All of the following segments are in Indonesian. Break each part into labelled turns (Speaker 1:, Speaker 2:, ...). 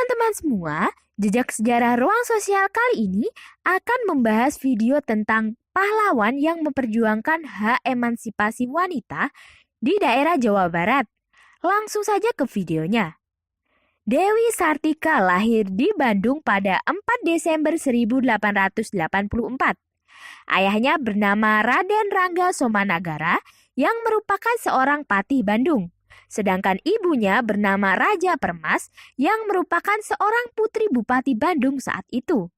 Speaker 1: teman-teman semua, jejak sejarah ruang sosial kali ini akan membahas video tentang pahlawan yang memperjuangkan hak emansipasi wanita di daerah Jawa Barat. Langsung saja ke videonya. Dewi Sartika lahir di Bandung pada 4 Desember 1884. Ayahnya bernama Raden Rangga Somanagara yang merupakan seorang patih Bandung. Sedangkan ibunya bernama Raja Permas yang merupakan seorang putri Bupati Bandung saat itu.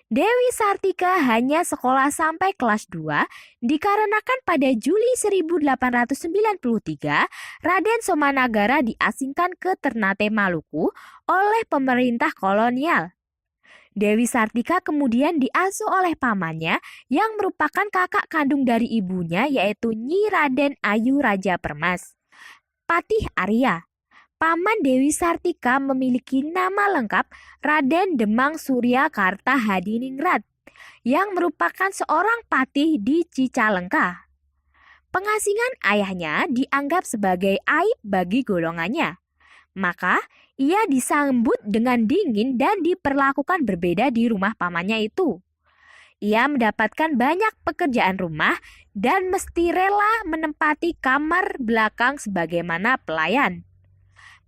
Speaker 1: Dewi Sartika hanya sekolah sampai kelas 2 dikarenakan pada Juli 1893 Raden Somanagara diasingkan ke Ternate Maluku oleh pemerintah kolonial. Dewi Sartika kemudian diasuh oleh pamannya yang merupakan kakak kandung dari ibunya yaitu Nyi Raden Ayu Raja Permas. Patih Arya. Paman Dewi Sartika memiliki nama lengkap Raden Demang Surya Karta Hadiningrat yang merupakan seorang patih di Cicalengka. Pengasingan ayahnya dianggap sebagai aib bagi golongannya. Maka ia disambut dengan dingin dan diperlakukan berbeda di rumah pamannya itu. Ia mendapatkan banyak pekerjaan rumah dan mesti rela menempati kamar belakang sebagaimana pelayan.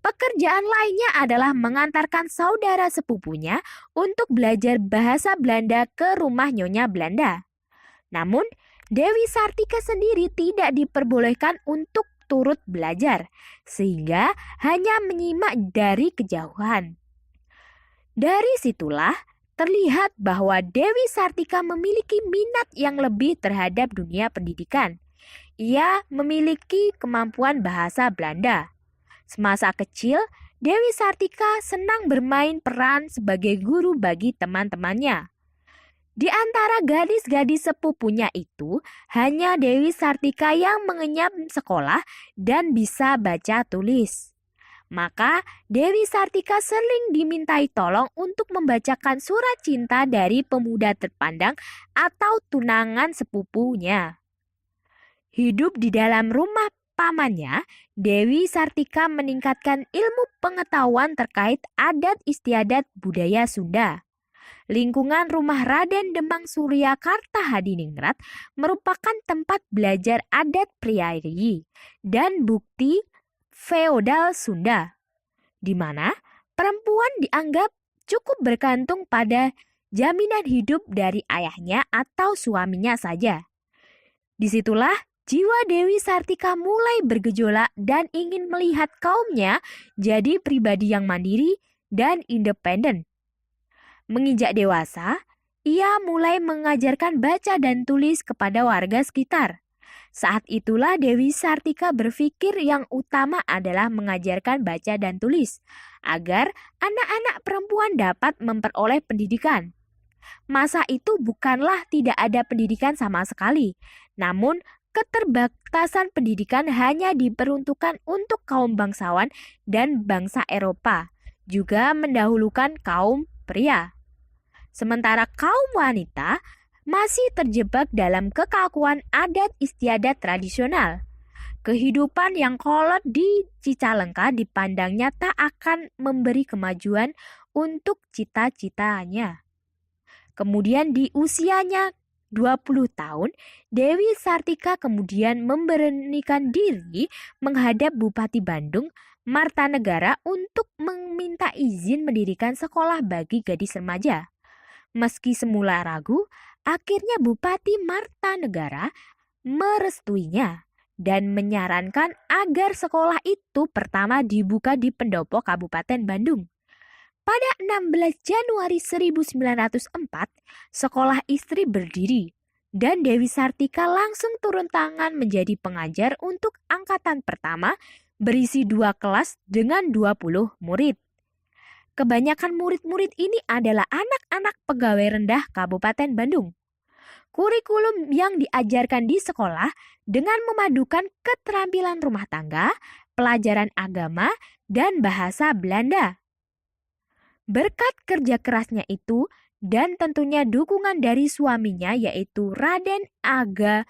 Speaker 1: Pekerjaan lainnya adalah mengantarkan saudara sepupunya untuk belajar bahasa Belanda ke rumah Nyonya Belanda. Namun, Dewi Sartika sendiri tidak diperbolehkan untuk turut belajar, sehingga hanya menyimak dari kejauhan. Dari situlah terlihat bahwa Dewi Sartika memiliki minat yang lebih terhadap dunia pendidikan. Ia memiliki kemampuan bahasa Belanda. Semasa kecil, Dewi Sartika senang bermain peran sebagai guru bagi teman-temannya. Di antara gadis-gadis sepupunya itu, hanya Dewi Sartika yang mengenyam sekolah dan bisa baca tulis. Maka Dewi Sartika sering dimintai tolong untuk membacakan surat cinta dari pemuda terpandang atau tunangan sepupunya. Hidup di dalam rumah pamannya, Dewi Sartika meningkatkan ilmu pengetahuan terkait adat istiadat budaya Sunda. Lingkungan rumah Raden Demang Surya Karta Hadiningrat merupakan tempat belajar adat priayi dan bukti feodal Sunda, di mana perempuan dianggap cukup bergantung pada jaminan hidup dari ayahnya atau suaminya saja. Disitulah jiwa Dewi Sartika mulai bergejolak dan ingin melihat kaumnya jadi pribadi yang mandiri dan independen. Menginjak dewasa, ia mulai mengajarkan baca dan tulis kepada warga sekitar. Saat itulah Dewi Sartika berpikir yang utama adalah mengajarkan baca dan tulis, agar anak-anak perempuan dapat memperoleh pendidikan. Masa itu bukanlah tidak ada pendidikan sama sekali, namun keterbatasan pendidikan hanya diperuntukkan untuk kaum bangsawan dan bangsa Eropa, juga mendahulukan kaum pria. Sementara kaum wanita masih terjebak dalam kekakuan adat istiadat tradisional. Kehidupan yang kolot di Cicalengka dipandangnya tak akan memberi kemajuan untuk cita-citanya. Kemudian di usianya 20 tahun, Dewi Sartika kemudian memberanikan diri menghadap Bupati Bandung, Martanegara untuk meminta izin mendirikan sekolah bagi gadis remaja. Meski semula ragu, akhirnya Bupati Martanegara merestuinya dan menyarankan agar sekolah itu pertama dibuka di pendopo Kabupaten Bandung. Pada 16 Januari 1904, sekolah istri berdiri dan Dewi Sartika langsung turun tangan menjadi pengajar untuk angkatan pertama berisi 2 kelas dengan 20 murid. Kebanyakan murid-murid ini adalah anak-anak pegawai rendah Kabupaten Bandung. Kurikulum yang diajarkan di sekolah dengan memadukan keterampilan rumah tangga, pelajaran agama, dan bahasa Belanda. Berkat kerja kerasnya itu dan tentunya dukungan dari suaminya yaitu Raden Aga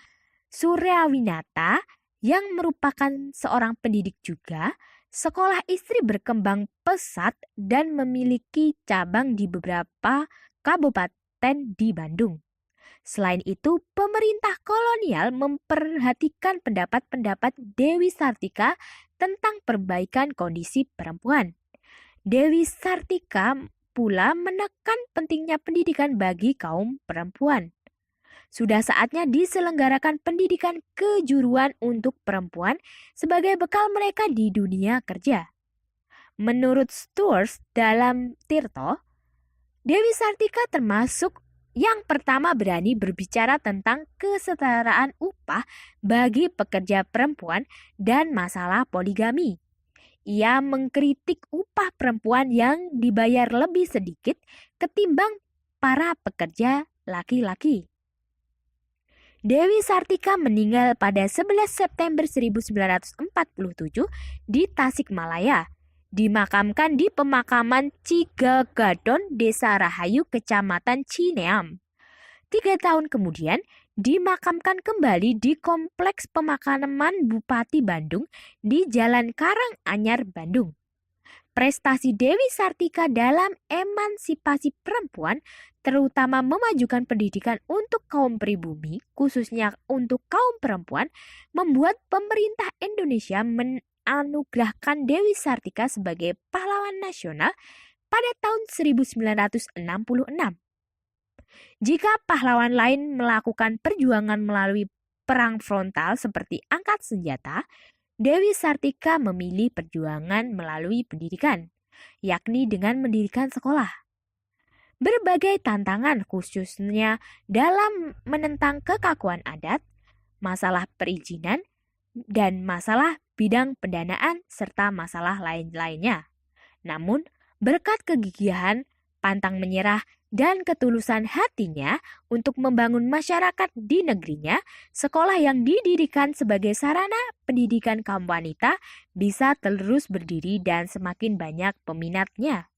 Speaker 1: Suryawinata yang merupakan seorang pendidik juga, Sekolah istri berkembang pesat dan memiliki cabang di beberapa kabupaten di Bandung. Selain itu, pemerintah kolonial memperhatikan pendapat-pendapat Dewi Sartika tentang perbaikan kondisi perempuan. Dewi Sartika pula menekan pentingnya pendidikan bagi kaum perempuan. Sudah saatnya diselenggarakan pendidikan kejuruan untuk perempuan sebagai bekal mereka di dunia kerja. Menurut Stuart dalam Tirto, Dewi Sartika termasuk yang pertama berani berbicara tentang kesetaraan upah bagi pekerja perempuan dan masalah poligami. Ia mengkritik upah perempuan yang dibayar lebih sedikit ketimbang para pekerja laki-laki. Dewi Sartika meninggal pada 11 September 1947 di Tasikmalaya. Dimakamkan di pemakaman Cigagadon, Desa Rahayu, Kecamatan Cineam. 3 tahun kemudian, dimakamkan kembali di Kompleks Pemakaman Bupati Bandung di Jalan Karanganyar, Bandung. Prestasi Dewi Sartika dalam emansipasi perempuan, terutama memajukan pendidikan untuk kaum pribumi, khususnya untuk kaum perempuan, membuat pemerintah Indonesia anugerahkan Dewi Sartika sebagai pahlawan nasional pada tahun 1966. Jika pahlawan lain melakukan perjuangan melalui perang frontal seperti angkat senjata, Dewi Sartika memilih perjuangan melalui pendidikan, yakni dengan mendirikan sekolah. Berbagai tantangan khususnya dalam menentang kekakuan adat, masalah perizinan, dan masalah bidang pendanaan serta masalah lain-lainnya. Namun, berkat kegigihan, pantang menyerah, dan ketulusan hatinya untuk membangun masyarakat di negerinya, sekolah yang didirikan sebagai sarana pendidikan kaum wanita bisa terus berdiri dan semakin banyak peminatnya.